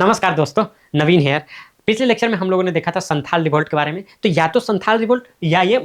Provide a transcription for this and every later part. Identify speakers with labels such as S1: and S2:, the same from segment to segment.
S1: नमस्कार दोस्तों, नवीन हेयर। पिछले लेक्चर में हम लोगों ने देखा था संथाल रिवोल्ट के बारे में। तो या तो संथाल रिवोल्ट या ये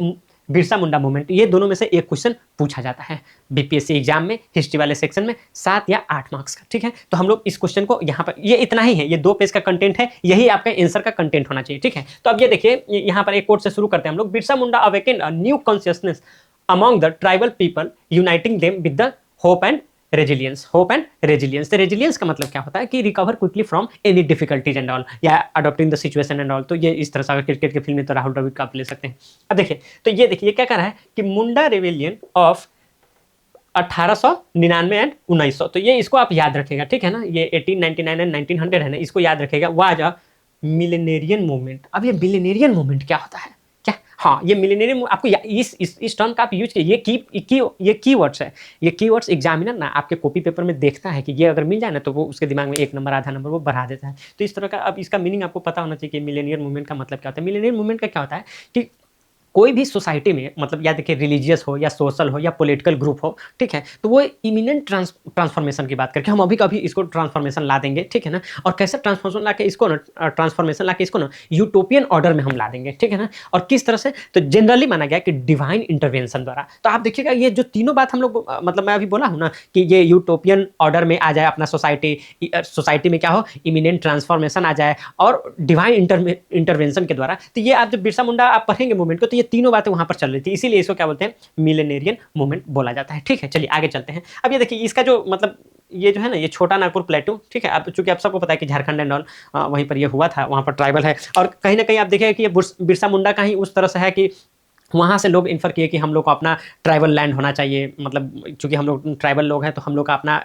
S1: बिरसा मुंडा मूवमेंट, ये दोनों में से एक क्वेश्चन पूछा जाता है बीपीएससी एग्जाम में, हिस्ट्री वाले सेक्शन में 7 या 8 मार्क्स का। ठीक है, तो हम लोग इस क्वेश्चन को यहाँ पर, ये इतना ही है, ये 2 पेज का कंटेंट है, यही आपका आंसर का कंटेंट होना चाहिए। ठीक है, तो अब ये देखिए, यहाँ पर एक कोट से शुरू करते हैं हम लोग। Birsa Munda awakened a new consciousness among the tribal people, uniting them with the hope and resilience. Hope and resilience, तो रेजिलियंस का मतलब क्या होता है कि recover quickly from any difficulties and all, या adopting the situation and all. तो ये इस तरह से, अगर क्रिकेट के फील्ड में तो राहुल द्रविड़ का आप ले सकते हैं। अब देखिए, तो ये देखिए क्या कर रहा है कि मुंडा रेवेलियन ऑफ 1899 एंड 1900, तो ये इसको आप याद रखेगा। ठीक है ना, ये 1899 एंड 1900 है ना, इसको याद रखेगा। Was a millenarian movement. अब ये मिलेनियरियन मूवमेंट क्या होता है? क्या? हाँ, ये मिलेनियरियन आपको इस टर्म का आप यूज किए। ये कीवर्ड्स है। ये कीवर्ड्स एग्जामिनर ना आपके कॉपी पेपर में देखता है कि ये अगर मिल जाए ना, तो वो उसके दिमाग में 1 नंबर आधा नंबर वो बढ़ा देता है। तो इस तरह का अब इसका मीनिंग आपको पता होना चाहिए कि मिलेनियर मूवमेंट का मतलब क्या होता है। मिलेनियर मूवमेंट का क्या होता है कि कोई भी सोसाइटी में, मतलब या देखिए रिलीजियस हो या सोशल हो या पॉलिटिकल ग्रुप हो, ठीक है, तो वो इमिनेंट ट्रांसफॉर्मेशन की बात करके हम अभी कभी इसको ट्रांसफॉर्मेशन ला देंगे। ठीक है ना, और कैसे ट्रांसफॉर्मेशन ला के इसको ना, ट्रांसफॉर्मेशन ला के इसको ना यूटोपियन ऑर्डर में हम ला देंगे। ठीक है ना, और किस तरह से, तो जनरली माना गया कि डिवाइन इंटरवेंशन द्वारा। तो आप देखिएगा, ये जो तीनों बात हम लोग, मतलब मैं अभी बोला हूँ ना कि ये यूटोपियन ऑर्डर में आ जाए अपना सोसाइटी में क्या हो, इमिनेंट ट्रांसफॉर्मेशन आ जाए और डिवाइन इंटरवेंशन के द्वारा। तो ये आप जब बिरसा मुंडा आप पढ़ेंगे मूवमेंट को, तो ये तीनों बातें वहां पर चल रही थी, इसीलिए इसको क्या बोलते हैं, मिलेनियरियन मूवमेंट बोला जाता है। ठीक है, चलिए आगे चलते हैं। अब ये देखिए, इसका जो मतलब ये जो है ना, ये छोटा नागपुर प्लेटू, ठीक है, अब चूंकि आप सबको पता है कि झारखंड एंड ऑल वहीं पर ये हुआ था, वहां पर ट्राइबल है। और कहीं ना कहीं आप देखिए कि ये बिरसा मुंडा का ही उस तरह से है कि वहाँ से लोग इन्फर किए कि हम लोग को अपना ट्राइबल लैंड होना चाहिए। मतलब चूंकि हम लोग ट्राइबल लोग हैं, तो हम लोग का अपना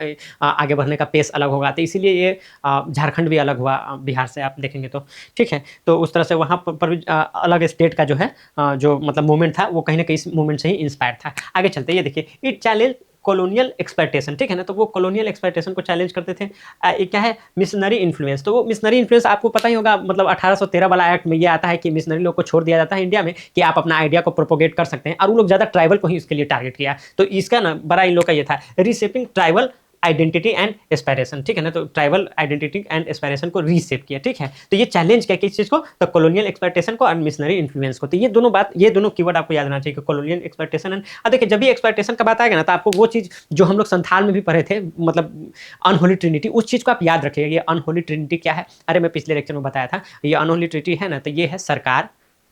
S1: आगे बढ़ने का पेस अलग होगा। तो इसीलिए ये झारखंड भी अलग हुआ बिहार से, आप देखेंगे तो। ठीक है, तो उस तरह से वहाँ पर भी अलग स्टेट का जो है जो मतलब मूवमेंट था, वो कहीं ना कहीं इस मूवमेंट से ही इंस्पायर था। आगे चलते, ये देखिए, इट चैलेंज कॉलोनियल एक्सप्लॉयटेशन। ठीक है ना, तो वो कॉलोनियल एक्सप्लॉयटेशन को चैलेंज करते थे। ये क्या है, मिशनरी इन्फ्लुएंस। तो वो मिशनरी इन्फ्लुएंस आपको पता ही होगा, मतलब 1813 वाला एक्ट में ये आता है कि मिशनरी लोग को छोड़ दिया जाता है इंडिया में, कि आप अपना आइडिया को प्रोपोगेट कर सकते हैं। और वो लोग ज़्यादा ट्राइबल को ही उसके लिए टारगेट किया। तो इसका ना बड़ा इन लोग का ये था, reshaping tribal identity and aspiration. ठीक है ना, तो ट्राइबल आइडेंटिटी एंड एस्पायरेशन को रीसेप किया। ठीक है, तो ये चैलेंज क्या किस चीज को, तो कॉलोनियल एक्सप्लॉयटेशन को और मिशनरी इन्फ्लुएंस को। तो ये दोनों कीवर्ड आपको याद रहना चाहिए, कॉलोनियल एक्सप्लॉयटेशन एंड। अब देखिए, जब भी एक्सप्लॉयटेशन का बात आएगा ना, तो आपको वो चीज जो हम लोग संथाल में भी पढ़े थे, मतलब अनहोली ट्रिनिटी, उस चीज को आप याद रखिएगा। ये अनहोली ट्रिनिटी क्या है, अरे मैं पिछले लेक्चर में बताया था। ये अनहोली ट्रिनिटी है ना, तो ये है सरकार,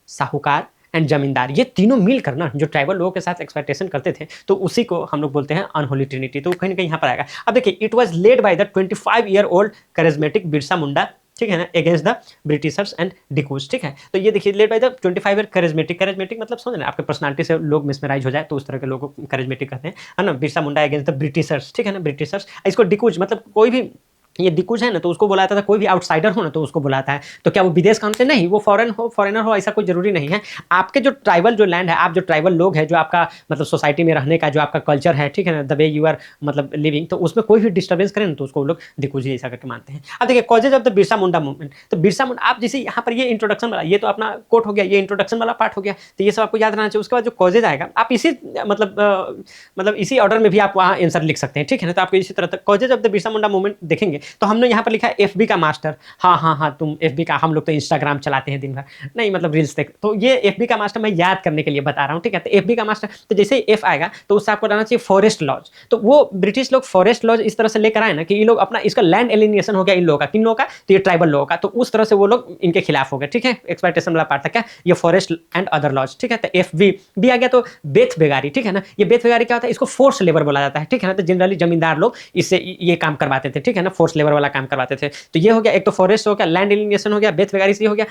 S1: साहूकार एंड जमींदार, ये तीनों मिलकर ना जो ट्राइबल लोगों के साथ एक्सपेक्टेशन करते थे, तो उसी को हम लोग बोलते हैं अनहोली ट्रिनिटी। तो कहीं ना कहीं यहाँ पर आएगा। अब देखिए, it was led by the 25-year-old charismatic Birsa Munda, ठीक है ना, अगेंस्ट द ब्रिटिशर्स एंड डिकूज। ठीक है, तो ये देखिए, led by the 25 year charismatic मतलब समझ ना, आपके पर्सनालिटी से लोग मिसमराइज हो जाए तो उस तरह के लोगों को करिज्मेटिक कहते हैं, है ना। Birsa Munda against the Britishers, ठीक है ना, ब्रिटिशर्स। इसको डिकूज मतलब कोई भी, ये दिक्कुज है ना, तो उसको बुलाता था, कोई भी आउटसाइडर हो ना तो उसको बुलाता है। तो क्या वो विदेश काम से नहीं, वो फॉरेनर हो, ऐसा कोई जरूरी नहीं है। आपके जो ट्राइबल जो लैंड है, आप जो ट्राइबल लोग हैं, जो आपका मतलब सोसाइटी में रहने का जो आपका कल्चर है, ठीक है ना, द वे यू आर मतलब लिविंग, तो उसमें कोई भी डिस्टर्बेंस करें ना, तो उसको लोग दिक्कुज ऐसा करके मानते हैं। अब देखिए, causes of the Birsa Munda movement. तो बिरसा मुंडा, आप जैसे यहाँ पर ये इंट्रोडक्शन वाला, ये तो अपना कोट हो गया, ये इंट्रोडक्शन वाला पार्ट हो गया, तो ये सब आपको याद रहना चाहिए। उसके बाद जो कॉजेज आएगा, आप इसी मतलब इसी ऑर्डर में भी आप वहाँ आंसर लिख सकते हैं। ठीक है ना, तो आपको इसी तरह causes of the Birsa Munda movement देखेंगे, तो हमने यहाँ पर लिखा एफबी का मास्टर। हाँ, तुम एफबी का, हम लोग तो इंस्टाग्राम चलाते हैं दिन भर, नहीं मतलब रील्स देख, तो ये एफबी का मास्टर मैं याद करने के लिए बता रहा हूँ। ठीक है, तो एफबी का मास्टर, तो जैसे ही एफ आएगा तो उससे आपको रहना चाहिए फॉरेस्ट लॉज। तो वो ब्रिटिश लोग फॉरेस्ट लॉज इस तरह से लेकर आए ना कि ये लोग अपना, इसका लैंड एलिनिएशन हो गया इन लोगों का, किन लोगों का, तो ये ट्राइबल लोगों का, तो उस तरह से वो लोग इनके खिलाफ हो गए। ठीक है, एक्सप्लॉयटेशन वाला पार्ट था क्या, ये फॉरेस्ट एंड अदर लॉज। ठीक है, तो एफ बी आ गया, तो बेथ बेगारी। ठीक है ना, ये बेथ बेगारी क्या होता है, इसको फोर्स लेबर बोला जाता है। ठीक है ना, तो जनरली जमींदार लोग इससे ये काम करवाते थे। ठीक है ना, फोर्स लेबर वाला काम करवाते थे। तो ये हो गया, एक तो फॉरेस्ट हो गया, लैंड एलिनिएशन हो गया, बेथ बेगारी से हो गया।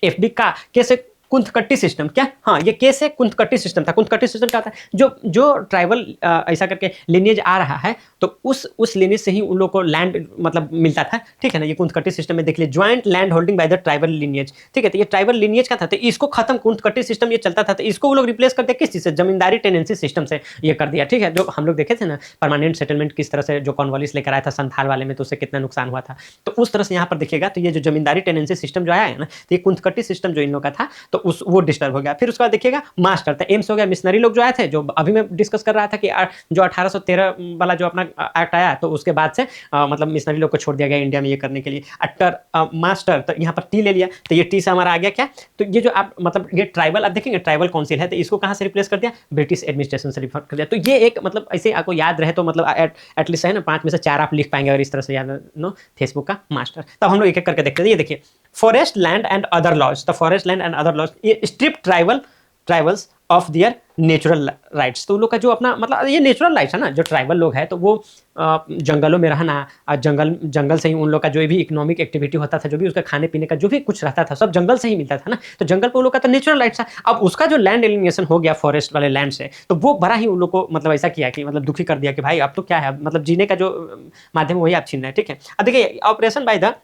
S1: एफबी का कैसे, कुंथकट्टी सिस्टम। क्या, हाँ, ये केस है कुंथकट्टी सिस्टम था। कुंथकट्टी सिस्टम क्या होता है, जो ट्राइबल ऐसा करके लिनिएज आ रहा है, तो उस लिनिएज से ही उन लोग को लैंड मतलब मिलता था। ठीक है ना, ये कुंथकट्टी सिस्टम में देख लिया, joint land holding by the tribal lineage. ठीक है, तो ये ट्राइबल लिनिएज का था, तो इसको खत्म, कुंथकट्टी सिस्टम ये चलता था, तो इसको वो लोग रिप्लेस कर दिया किस चीज से, जमींदारी टेनेंसी सिस्टम से ये कर दिया। ठीक है, जो हम लोग देखे थे ना परमानेंट सेटलमेंट किस तरह से जो कॉर्नवालिस लेकर आया था संथाल वाले में, तो उससे कितना नुकसान हुआ था, तो उस तरह से यहाँ पर देखिएगा। तो ये जो जमींदारी टेनेंसी सिस्टम जो आया है ना, तो ये कुंथकट्टी सिस्टम जो इन लोग का था, तो उस वो डिस्टर्ब हो गया। फिर उसके बाद देखिएगा मास्टर, तो एम्स हो गया, मिशनरी लोग जो आए थे, जो अभी मैं डिस्कस कर रहा था कि जो 1813 वाला जो अपना एक्ट आया, तो उसके बाद से मतलब मिशनरी लोग को छोड़ दिया गया इंडिया में ये करने के लिए। मास्टर, तो यहाँ पर टी ले लिया, तो ये टी से हमारा आ गया क्या, तो ये जो आप मतलब ये ट्राइबल, आप देखेंगे ट्राइबल काउंसिल है, तो इसको कहाँ से रिप्लेस कर दिया, ब्रिटिश एडमिनिस्ट्रेशन से रिप्लेस कर दिया। तो ये एक मतलब ऐसे आपको याद रहे तो मतलब एटलीस्ट है ना 5 में से 4 आप लिख पाएंगे अगर इस तरह से याद नो फेसबुक का मास्टर। तब हम लोग एक एक करके देखते हैं। ये देखिए forest land and other laws, the forest land and other laws, ये strip tribals of their natural rights. तो उन लोग का जो अपना मतलब ये नेचुरल राइट्स है ना, जो ट्राइबल लोग हैं तो वो जंगलों में रहना, जंगल से ही उन लोग का जो भी इकोनॉमिक एक्टिविटी होता था, जो भी उसका खाने पीने का जो भी कुछ रहता था, सब जंगल से ही मिलता था ना। तो जंगल पर उन लोग का तो नेचुरल राइट्स था। अब उसका जो लैंड एलिमिनेशन हो गया फॉरेस्ट वाले लैंड से, तो वो बड़ा ही उन लोग को मतलब ऐसा किया कि मतलब दुखी कर दिया कि भाई अब तो क्या है, मतलब जीने का जो माध्यम वही आप छीन रहे हैं। ठीक है, अब देखिए operation by the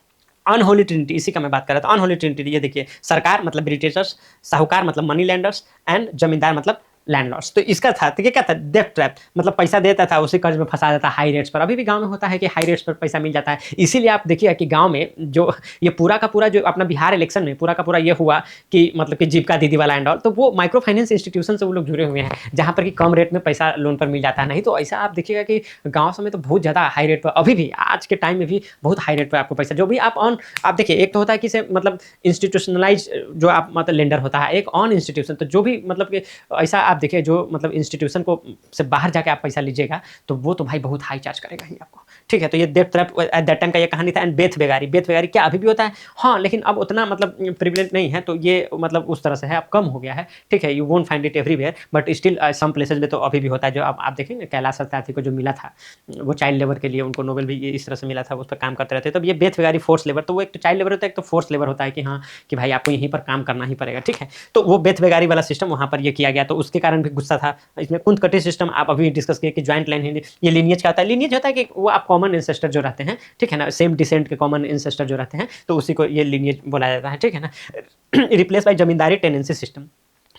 S1: unholy Trinity, इसी का मैं बात कर रहा था। अनहोली ट्रिनिटी, ये देखिए सरकार मतलब ब्रिटिशर्स, साहूकार मतलब मनी लैंडर्स एंड जमींदार मतलब लैंडलॉर्ड्स। तो इसका था तो ये क्या था, डेट ट्रैप, मतलब पैसा देता था उसी कर्ज में फंसा देता हाई रेट्स पर। अभी भी गांव में होता है कि हाई रेट्स पर पैसा मिल जाता है। इसीलिए आप देखिए कि गांव में जो ये पूरा का पूरा जो अपना बिहार इलेक्शन में पूरा का पूरा ये हुआ कि मतलब कि जीविका दीदी वाला एंड ऑल, तो वो माइक्रो फाइनेंस इंस्टीट्यूशन से वो लोग जुड़े हुए हैं, जहाँ पर कि कम रेट में पैसा लोन पर मिल जाता है। नहीं तो ऐसा आप देखिएगा कि गाँव समय तो बहुत ज़्यादा हाई रेट पर, अभी भी आज के टाइम में भी बहुत हाई रेट पर आपको पैसा, जो भी आप देखिए, एक तो होता है कि से मतलब इंस्टीट्यूशनलाइज जो आप मतलब लेंडर होता है, एक ऑन इंस्टीट्यूशन। तो जो भी मतलब कि ऐसा आप देखिए जो मतलब इंस्टीट्यूशन को से बाहर जाके आप पैसा लीजिएगा तो वो तो भाई बहुत हाई चार्ज करेगा ही आपको। ठीक है, तो ये debt trap at that time का ये कहानी था। एंड बेथ बेगारी, बेथ बेगारी क्या अभी भी होता है, हाँ, लेकिन अब उतना मतलब प्रिविलेंट नहीं है, तो ये मतलब उस तरह से है, अब कम हो गया है। ठीक है, you won't find it everywhere, but still some places में तो अभी भी होता है। जो आप देखेंगे कैलाश सत्यार्थी को जो मिला था वो चाइल्ड लेबर के लिए, उनको नोबेल भी इस तरह से मिला था, उस पर काम करते रहते। तो ये बेथ बेगारी फोर्स लेबर, तो वो एक तो चाइल्ड लेबर होता है, एक तो फोर्स लेबर होता है कि हाँ कि भाई आपको यहीं पर काम करना ही पड़ेगा। ठीक है, तो वो बेथ बेगारी वाला सिस्टम वहाँ पर ये किया गया, तो उसके कारण भी गुस्सा था। इसमें कुंतकटी सिस्टम आप अभी डिस्कस किए कि ज्वाइंट लाइन है, ये लीनियज का होता है। लीनियज होता है कि वो आप कॉमन इंसेस्टर जो रहते हैं, ठीक है ना, सेम डिसेंट के कॉमन इंसेस्टर जो रहते हैं, तो उसी को ये लीनियज बोला जाता है। ठीक है ना, replace by zamindari tenancy system,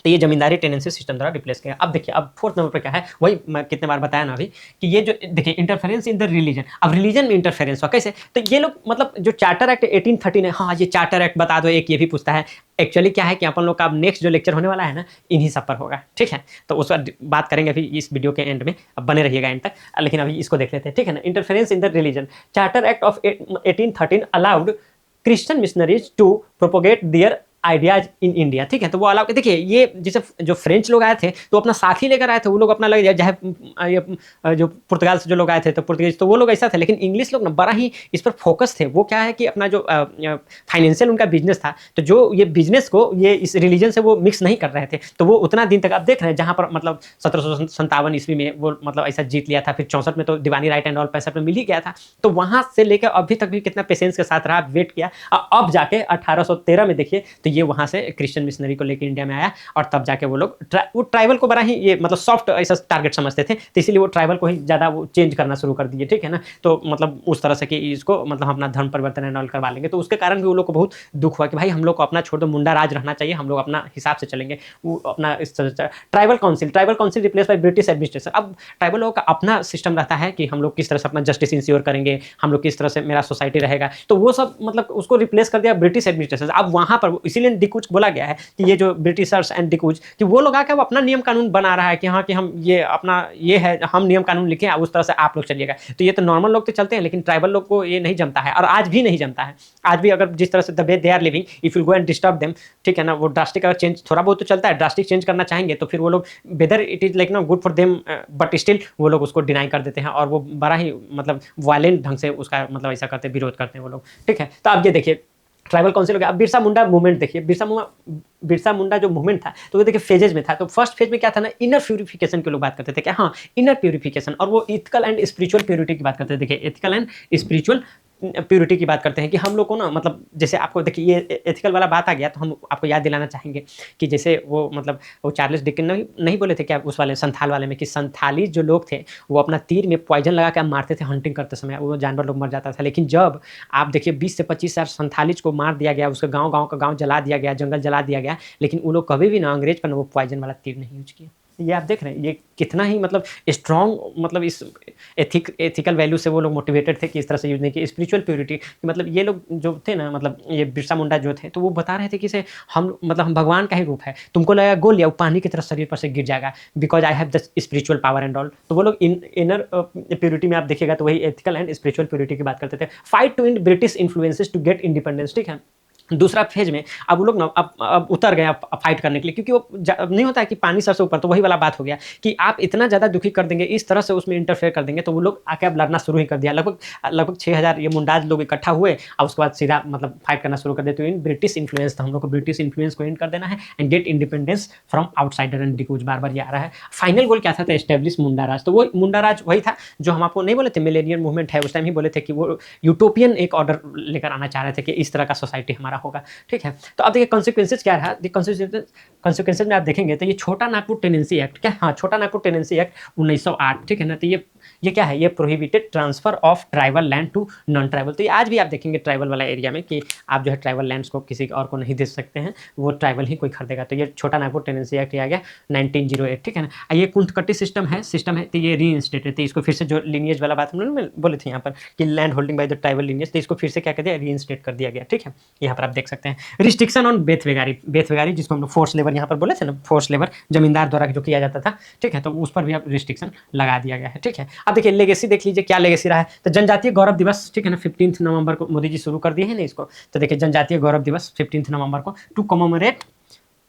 S1: तो ये जमींदारी टेनेंसी सिस्टम द्वारा रिप्लेस किया। अब देखिए, अब 4th नंबर पर क्या है, वही मैं कितने बार बताया ना अभी कि ये जो देखिए इंटरफेरेंस इन द रिलीजन। अब रिलीजन में इंटरफेरेंस हुआ कैसे, तो ये लोग मतलब जो चार्टर एक्ट 1813 है, हाँ ये चार्टर एक्ट बता दो, एक ये भी पूछता है। एक्चुअली क्या है कि अपन लोग का अब नेक्स्ट जो लेक्चर होने वाला है ना, इन्हीं सब पर होगा। ठीक है, तो उस पर बात करेंगे अभी इस वीडियो के एंड में, अब बने रहिएगा एंड तक। लेकिन अभी इसको देख लेते हैं। ठीक है ना, interference in the religion, charter act of 1813 allowed Christian missionaries to propagate their ideas in India. ठीक है, तो वो अलाउ, देखिए ये जैसे जो फ्रेंच लोग आए थे तो अपना साथी लेकर आए थे, वो लोग अपना लग जाए, चाहे जो पुर्तगाल से जो लोग आए थे तो पुर्तगीज, तो वो लोग ऐसा थे। लेकिन इंग्लिश लोग ना बड़ा ही इस पर फोकस थे। वो क्या है कि अपना जो फाइनेंशियल उनका बिजनेस था, तो जो ये बिजनेस को ये इस रिलीजन से वो मिक्स नहीं कर रहे थे। तो वो उतना दिन तक आप देख रहे हैं, जहाँ पर मतलब 1757 ईस्वी में वो मतलब ऐसा जीत लिया था, फिर 64 में तो दीवानी राइट एंड ऑल 65 में मिल ही गया था। तो वहाँ से लेकर अभी तक भी कितना पेशेंस के साथ रहा, वेट किया, अब जाके 1813 में देखिए तो ये वहाँ से क्रिश्चियन मिशनरी को लेकर इंडिया में आया, और तब जाके वो लोग वो ट्राइबल को बड़ा ही ये मतलब सॉफ्ट ऐसा टारगेट समझते थे, तो इसीलिए वो ट्राइबल को ही ज़्यादा वो चेंज करना शुरू कर दिए। ठीक है ना, तो मतलब उस तरह से कि इसको मतलब अपना धर्म परिवर्तन एंड ऑल करवा लेंगे। तो उसके कारण भी वो लोग को बहुत दुख हुआ कि भाई हम लोग को अपना छोड़ दो, मुंडा राज रहना चाहिए, हम लोग अपना हिसाब से चलेंगे। वो अपना इस तरह से tribal council replace by British administration. अब ट्राइबल लोगों का अपना सिस्टम रहता है कि हम लोग किस तरह से अपना जस्टिस इंश्योर करेंगे, हम लोग किस तरह से मेरा सोसाइटी रहेगा, तो वो सब मतलब उसको रिप्लेस कर दिया ब्रिटिश एडमिनिस्ट्रेशन। अब वहाँ पर इसीलिए डिकूच बोला गया है कि ये जो ब्रिटिशर्स एंड डिकूच कि वो लोग आके अपना नियम कानून बना रहा है कि हाँ कि हम ये अपना ये है, हम नियम कानून लिखे हैं, उस तरह से आप लोग चलिएगा। तो ये तो नॉर्मल लोग तो चलते हैं, लेकिन ट्राइबल लोग को ये नहीं जमता है, और आज भी नहीं जमता है। आज भी अगर जिस तरह से the way they are living, if you go and disturb them, ठीक है ना, वो ड्रास्टिक अगर चेंज थोड़ा बहुत तो चलता है, ड्रास्टिक चेंज करना चाहेंगे तो फिर वो लोग वेदर इट इज लाइक ना good for them, but still वो लोग उसको डिनाई कर देते हैं, और वो बड़ा ही मतलब वायलेंट ढंग से उसका मतलब ऐसा करते, विरोध करते हैं वो लोग। ठीक है, तो अब ये देखिए ट्राइबल काउंसिल हो गया। अब बिरसा मुंडा मूवमेंट देखिए, बिरसा मुंडा जो मूवमेंट था तो वो देखिए फेजेज में था। तो फर्स्ट फेज में क्या था ना, इनर प्यूरिफिकेशन के लोग बात करते थे क्या, हाँ इनर प्यूरिफिकेशन, और वो इथिकल एंड स्पिरिचुअल प्योरिटी की बात करते थे। देखिए एथिकल एंड स्पिरिचुअल प्योरिटी की बात करते हैं कि हम लोग को ना मतलब जैसे आपको देखिए ये एथिकल वाला बात आ गया, तो हम आपको याद दिलाना चाहेंगे कि जैसे वो मतलब वो चार्ल्स डिकेंस नहीं बोले थे क्या उस वाले संथाल वाले में, कि संथाली जो लोग थे वो अपना तीर में पॉइजन लगा कर मारते थे हंटिंग करते समय, वो जानवर लोग मर जाता था। लेकिन जब आप देखिए 20 से 25 हज़ार संथालीज को मार दिया गया, उसके गाँव का गाँव जला दिया गया, जंगल जला दिया गया, लेकिन वो लोग कभी भी ना अंग्रेज पर ना वो पॉइजन वाला तीर नहीं यूज किया। ये आप देख रहे हैं, ये कितना ही मतलब स्ट्रॉन्ग, मतलब इस एथिकल वैल्यू से वो लोग मोटिवेटेड थे कि इस तरह से यूज़ नहीं किया। स्पिरिचुअल प्योरिटी, मतलब ये लोग जो थे ना, मतलब ये बिरसा मुंडा जो थे, तो वो बता रहे थे कि इसे हम, मतलब हम भगवान का ही रूप है, तुमको लगेगा गोल लिया, वो पानी की तरह शरीर पर से गिर जाएगा, because I have the spiritual power and all. तो वो लोग इनर प्योरिटी में आप देखिएगा तो वही एथिकल एंड स्पिरिचुअल प्योरिटी की बात करते थे। Fight to in British influences to get independence, ठीक है। दूसरा फेज में अब वो लोग ना अब उतर गए अब फाइट करने के लिए, क्योंकि वो नहीं होता है कि पानी सर से ऊपर, तो वही वाला बात हो गया कि आप इतना ज़्यादा दुखी कर देंगे, इस तरह से उसमें इंटरफेयर कर देंगे, तो वो लोग आके अब लड़ना शुरू ही कर दिया। लगभग लगभग 6000 ये मुंडाज लोग इकट्ठा हुए और उसके बाद सीधा मतलब फाइट करना शुरू कर दिया। तो इन ब्रिटिश इन्फ्लुएंस था, हम लोग को ब्रिटिश इन्फ्लुएंस को एंड कर देना है end get independence from outsider and डिकूज, बार बार ये आ रहा है। फाइनल गोल क्या था? तो एस्टेब्लिश मुंडा राज। तो वो मुंडा राज वही था जो हम आपको नहीं बोले थे मिलेनियम मूवमेंट है, उस टाइम ही बोले थे कि वो यूटोपियन एक ऑर्डर लेकर आना चाह रहे थे कि इस तरह का सोसाइटी हमारा होगा, ठीक है। तो अब देखिए कॉन्सिक्वेंसेज क्या रहा। कॉन्सिक्वेंसेज में आप देखेंगे तो ये छोटा नागपुर टेनेंसी एक्ट, क्या, हाँ, छोटा नागपुर टेनेंसी एक्ट 1908, ठीक है ना। तो ये क्या है? ये prohibited transfer of tribal land to non tribal. तो ये आज भी आप देखेंगे ट्राइबल वाला एरिया में कि आप जो है ट्राइबल लैंड्स को किसी और को नहीं दे सकते हैं, वो ट्राइबल ही कोई खरीदेगा। तो ये छोटा नागपुर टेनेंसी एक्ट आ गया 1908, ठीक है ना। ये कुंटकटी सिस्टम है तो ये रीइंस्टेटेड थे, इसको फिर से जो लीनियज वाला बात हम लोग बोले थे यहाँ पर कि land holding by the tribal lineage, तो इसको फिर से क्या कर दिया? रीइंस्टेट कर दिया गया, ठीक है। यहाँ पर आप देख सकते हैं रिस्ट्रिक्शन ऑन बेथवेगारी जिसको हम लोग फोर्स लेबर यहाँ पर बोले थे ना, फोर्स लेबर जमींदार द्वारा जो किया जाता था, ठीक है। तो उस पर भी अब रिस्ट्रिक्शन लगा दिया गया है, ठीक है। अब देखिए लेगेसी देख लीजिए, क्या लेगेसी रहा है। तो जनजातीय गौरव दिवस, ठीक है ना, 15 नवंबर को मोदी जी शुरू कर दिए हैं ना इसको। तो देखिए जनजातीय गौरव दिवस 15 नवंबर को to commemorate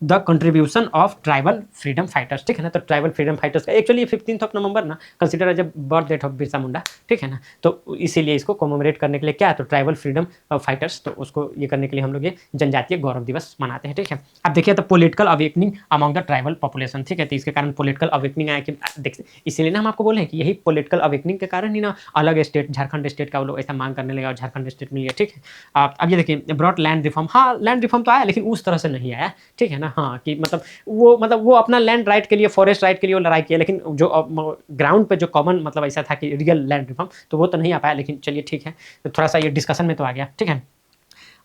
S1: the contribution of tribal freedom fighters, ठीक है ना। तो ट्राइबल फ्रीडम फाइटर्स का एक्चुअली 15 नवंबर ना consider as birth date of Birsa Munda, ठीक है ना। तो इसीलिए इसको कमेमोरेट करने के लिए क्या है, तो ट्राइबल फ्रीडम फाइटर्स, तो उसको ये करने के लिए हम लोग ये जनजातीय गौरव दिवस मनाते हैं, ठीक है। अब देखिए तो political awakening among the tribal population, ठीक है। तो इसके कारण पॉलिटिकल अवेकनिंग आया कि देख, इसीलिए ना हम आपको बोले हैं कि यही पॉलिटिकल अवेकनिंग के कारण ही ना अलग स्टेट, झारखंड स्टेट का वो लोग ऐसा मांग करने लगा और झारखंड स्टेट मिल गया, ठीक है। अब ये देखिए ब्रॉड लैंड रिफॉर्म, हाँ लैंड रिफॉर्म तो आया लेकिन उस तरह से नहीं आया, ठीक है ना। हाँ कि वो अपना लैंड राइट के लिए, फॉरेस्ट राइट के लिए वो लड़ाई किया, लेकिन जो ग्राउंड पे जो कॉमन मतलब ऐसा था कि रियल लैंड रिफॉर्म, तो वो तो नहीं आ पाया। लेकिन चलिए ठीक है, तो थोड़ा सा ये डिस्कशन में तो आ गया, ठीक है।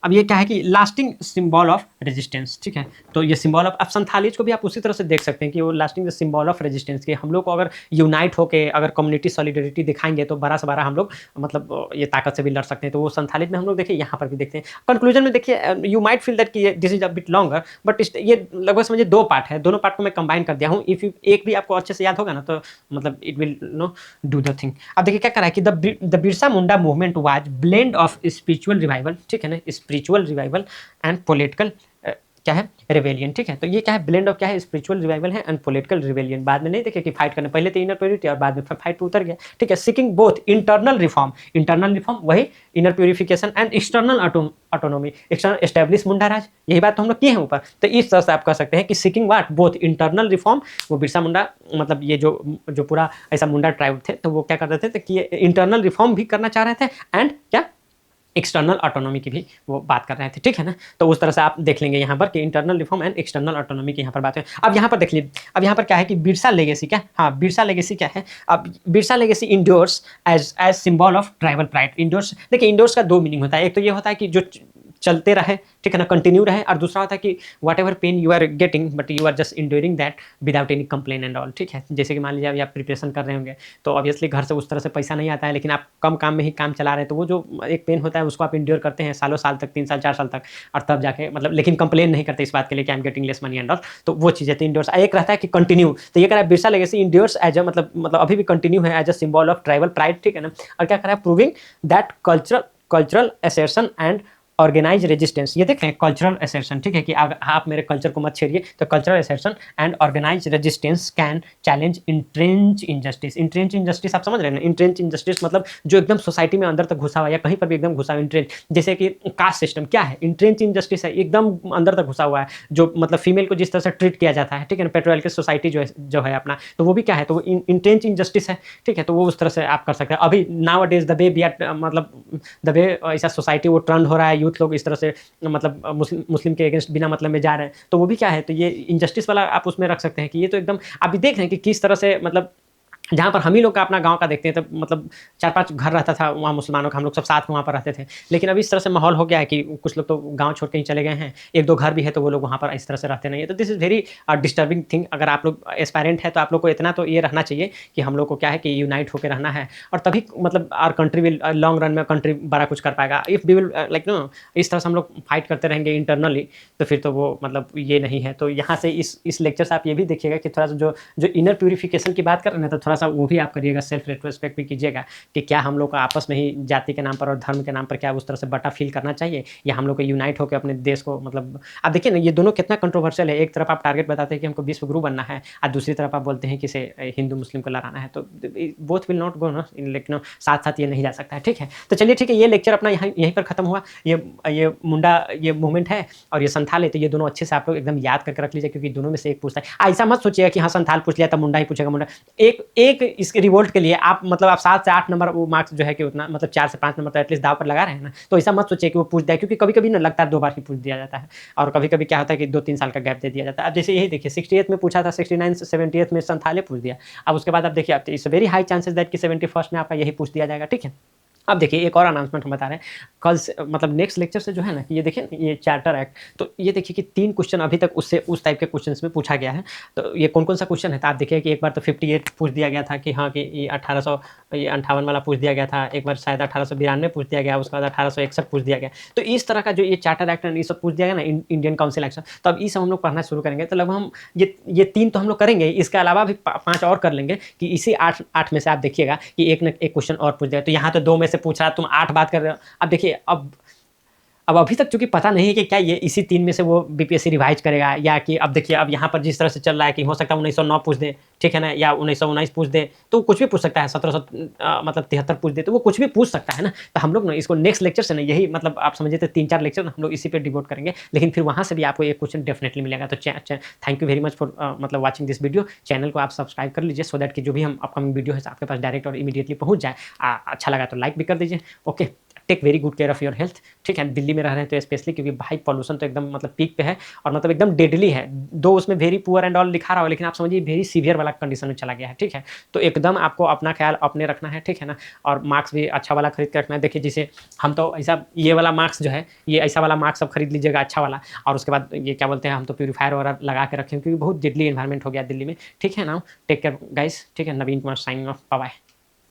S1: अब ये क्या है कि लास्टिंग सिंबल ऑफ रेजिस्टेंस, ठीक है। तो ये सिंबल ऑफ, अब संथालीज को भी आप उसी तरह से देख सकते हैं कि वो lasting the symbol of resistance के, हम लोग को अगर यूनाइट होकर अगर कम्युनिटी सॉलिडरिटी दिखाएंगे तो बड़ा से बड़ा हम लोग मतलब ये ताकत से भी लड़ सकते हैं। तो वो संथालीज में हम लोग देखिए, यहाँ पर भी देखते हैं। कंक्लूजन में देखिए, यू माइट फील दैट कि this is a bit longer, but ये लगभग समझिए 2 पार्ट है, दोनों पार्ट को मैं कंबाइन कर दिया हूँ। इफ यू एक भी आपको अच्छे से याद होगा ना तो मतलब it will no do the thing. अब देखिए क्या कर रहा है कि the Birsa Munda movement was blend of spiritual revival, ठीक है ना, स्पिरिचुअल रिवाइवल एंड पॉलिटिकल क्या है, रिवेलियन, ठीक है। तो ये क्या है, ब्लेंड ऑफ क्या है, स्पिरिचुअल रिवाइवल है एंड पॉलिटिकल रिवेलियन। बाद में नहीं देखे कि फाइट करने, पहले तो इनर प्योरिटी और बाद में फाइट पे उतर गया, ठीक है। सीकिंग बोथ इंटरनल रिफॉर्म वही inner purification and external autonomy, external establish Munda Raj, यही बात तो हम लोग किए हैं ऊपर। तो इस तरह से आप कह सकते हैं कि seeking what, both internal reform, वो बिरसा मुंडा मतलब ये जो पूरा ऐसा मुंडा ट्राइब थे, तो वो क्या कर रहे थे कि इंटरनल रिफॉर्म भी करना चाह रहे थे एंड क्या एक्सटर्नल ऑटोनॉमी की भी वो बात कर रहे थे, ठीक है ना। तो उस तरह से आप देख लेंगे यहाँ पर कि internal reform and external autonomy की यहाँ पर बात है। अब यहाँ पर देख लीजिए, अब यहाँ पर क्या है कि बिरसा लेगेसी, क्या, हाँ बिरसा लेगेसी क्या है। अब Birsa legacy endures as symbol of tribal pride. Endures, देखिए इंडोर्स का 2 मीनिंग होता है। एक तो ये होता है कि जो चलते रहे, ठीक है ना, कंटिन्यू रहे, और दूसरा होता है कि whatever pain you are getting but you are just enduring that without any complain and all, ठीक है। जैसे कि मान लीजिए अभी आप प्रिपरेशन कर रहे होंगे तो ऑब्वियसली घर से उस तरह से पैसा नहीं आता है, लेकिन आप कम काम में ही काम चला रहे हैं, तो वो जो एक पेन होता है उसको आप इंड्योर करते हैं सालों साल तक, 3 साल 4 साल तक, और तब जाके मतलब लेकिन कंप्लेन नहीं करते इस बात के लिए कि I am getting less money and all. तो वो चीज़ें तो इंडोर्स। एक रहता है कि कंटिन्यू, तो ये कह रहा है Birsa legacy endures as a मतलब अभी भी कंटिन्यू है as a symbol of tribal pride, ठीक है ना। और क्या कर रहा है, proving that cultural assertion and organise resistance. ये देख रहे हैं कल्चरल असर्शन, ठीक है, कि आप मेरे कल्चर को मत छेड़िए। तो cultural assertion and organise resistance can challenge entrench injustice. Entrench injustice आप समझ रहे हैं ना, इंट्रेंच इंजस्टिस मतलब जो एकदम सोसाइटी में अंदर तक घुसा हुआ है या कहीं पर भी एकदम घुसा हुआ इंट्रेंच, जैसे कि कास्ट सिस्टम क्या है, इंट्रेंच इंजस्टिस है, एकदम अंदर तक घुसा हुआ है, जो मतलब फीमेल को जिस तरह से ट्रीट किया जाता है, ठीक है ना, पेट्रोल की सोसाइटी जो है अपना, तो वो भी क्या है, तो वो इंट्रेंच इंजस्टिस है, ठीक है। तो वो उस तरह से आप कर सकते हैं। अभी nowadays the way we are मतलब द वे ऐसा सोसाइटी वो ट्रेंड हो रहा है, यूथ लोग इस तरह से मतलब मुस्लिम के अगेंस्ट बिना मतलब में जा रहे हैं, तो वो भी क्या है, तो ये इनजस्टिस वाला आप उसमें रख सकते हैं कि ये तो एकदम आप भी देख रहे हैं कि किस तरह से मतलब जहाँ पर हम ही लोग का अपना गाँव का देखते हैं, तब मतलब 4-5 घर रहता था वहाँ मुसलमानों का, हम लोग सब साथ में वहाँ पर रहते थे। लेकिन अभी इस तरह से माहौल हो गया है कि कुछ लोग तो गाँव छोड़ के ही चले गए हैं। 1-2 घर भी है तो वो लोग वहाँ पर इस तरह से रहते नहीं है। तो this is very disturbing thing. अगर आप लोग एस्पायरेंट है तो आप लोग को इतना तो ये रहना चाहिए कि हम लोग को क्या है कि यूनाइट होके रहना है, और तभी मतलब our country will long run में कंट्री बड़ा कुछ कर पाएगा। If we will like no इस तरह से हम लोग फाइट करते रहेंगे इंटरनली, तो फिर तो वो मतलब ये नहीं है। तो यहाँ से इस लेक्चर से आप ये भी देखिएगा कि थोड़ा-सा जो जो इनर प्यूरिफिकेशन की बात कर रहे हैं ना, तो थोड़ा-सा वो भी आप करिएगा, सेल्फ रेट्रोस्पेक्ट भी कीजिएगा कि क्या हम लोग को आपस में ही जाति के नाम पर और धर्म के नाम पर क्या उस तरह से बटा फ़ील करना चाहिए, या हम लोग को यूनाइट होकर अपने देश को मतलब आप देखिए ना, ये दोनों कितना कंट्रोवर्शियल है। एक तरफ आप टारगेट बताते हैं कि हमको विश्व गुरु बनना है, और दूसरी तरफ आप बोलते हैं कि इसे हिंदू मुस्लिम को लड़ाना है। तो बोथ विल नॉट गो ना, लेकिन साथ-साथ ये नहीं जा सकता है, ठीक है? तो चलिए ठीक है, ये लेक्चर अपना यहाँ यहीं पर खत्म हुआ। ये मुंडा ये मूवमेंट है और ये संथाल है, तो ये दोनों अच्छे से आप लोग एकदम याद करके रख लीजिए, क्योंकि दोनों में से एक पूछता है। ऐसा मत सोचिएगा कि हाँ, संथाल पूछ लिया तब मुंडा ही पूछेगा मुंडा। एक एक इसके रिवोल्ट के लिए आप मतलब आप 7 से 8 नंबर वो मार्क्स जो है कि उतना मतलब 4 से 5 नंबर तो एटलीस्ट दाव पर लगा रहे हैं ना। तो ऐसा मत सोचिए कि वो पूछ दिया, क्योंकि कभी-कभी ना लगता है 2 बार ही पूछ दिया जाता है, और कभी-कभी क्या होता है कि 2-3 साल का गैप दे दिया जाता है। अब जैसे यही देखिए 68th में पूछा था, 69 से 70th में संथाले पूछ दिया। अब उसके बाद आप देखिए, अब it's very high chances that कि 71st में आपका यही पूछ दिया जाएगा, ठीक है? अब देखिए एक और अनाउंसमेंट हम बता रहे हैं, कल से मतलब नेक्स्ट लेक्चर से जो है ना, कि ये देखिए ना, ये चार्टर एक्ट, तो ये देखिए कि 3 क्वेश्चन अभी तक उससे उस टाइप के क्वेश्चंस में पूछा गया है। तो ये कौन-कौन सा क्वेश्चन है, तो आप देखिए कि एक बार तो 58 पूछ दिया गया था कि हाँ, कि ये 1858 वाला पूछ दिया गया था, एक बार शायद 1892 पूछ दिया गया, उसके बाद 1861 पूछ दिया गया। तो इस तरह का जो ये चार्टर एक्ट है, ये सब पूछ दिया गया ना, इंडियन काउंसिल एक्ट, तो अब ये सब हम लोग पढ़ना शुरू करेंगे। तो लगभग हम ये 3 तो हम लोग करेंगे, इसके अलावा भी 5 और कर लेंगे, कि इसी 8 में से आप देखिएगा कि एक न एक क्वेश्चन और पूछ देगा। तो यहाँ तो 2 में से पूछ रहा है, तुम 8 बात कर रहे हो। अब देखिए, अब अभी तक चूँकि पता नहीं है कि क्या ये इसी 3 में से वो बीपीएससी रिवाइज़ करेगा, या कि अब देखिए, अब यहाँ पर जिस तरह से चल रहा है कि हो सकता है 1909 पूछ दे, ठीक है ना? या 1919 पूछ दे, तो कुछ भी पूछ सकता है, 1700 मतलब 73 पूछ दे, तो वो कुछ भी पूछ सकता है ना? तो हम लोग ना इसको नेक्स्ट लेक्चर से ना, यही मतलब आप समझिए तो 3-4 लेक्चर हम लोग इसी पे डिवोट करेंगे, लेकिन फिर वहाँ से भी आपको एक क्वेश्चन डेफिनिटली मिलेगा। तो thank you very much for मतलब वाचिंग दिस वीडियो। चैनल को आप सब्सक्राइब कर लीजिए, सो दैट कि जो भी हम अपकमिंग वीडियो है आपके पास डायरेक्ट और इमीडिएटली पहुँच जाए। अच्छा लगा तो लाइक भी कर दीजिए। Okay, take very good care of your health, ठीक है? दिल्ली में रह रहे हैं तो स्पेशली, क्योंकि भाई पॉल्यूशन तो एकदम मतलब पीक पे है, और मतलब एकदम डेडली है। दो उसमें वेरी पुअर एंड ऑल लिखा रहा हो, लेकिन आप समझिए वेरी सीवियर वाला कंडीशन में चला गया है, ठीक है? तो एकदम आपको अपना ख्याल अपने रखना है, ठीक है ना? और मास्क भी अच्छा वाला खरीद के रखना है। देखिए, जैसे हम तो ऐसा ये वाला मास्क जो है, ये ऐसा वाला मास्क सब खरीद लीजिएगा, अच्छा वाला। और उसके बाद ये क्या बोलते हैं, हम तो प्यूरीफायर वगैरह लगा के रखें, क्योंकि बहुत डेडली एनवायरनमेंट हो गया दिल्ली में, ठीक है ना? टेक केयर गाइस, ठीक है? Naveen Kumar signing off, bye bye.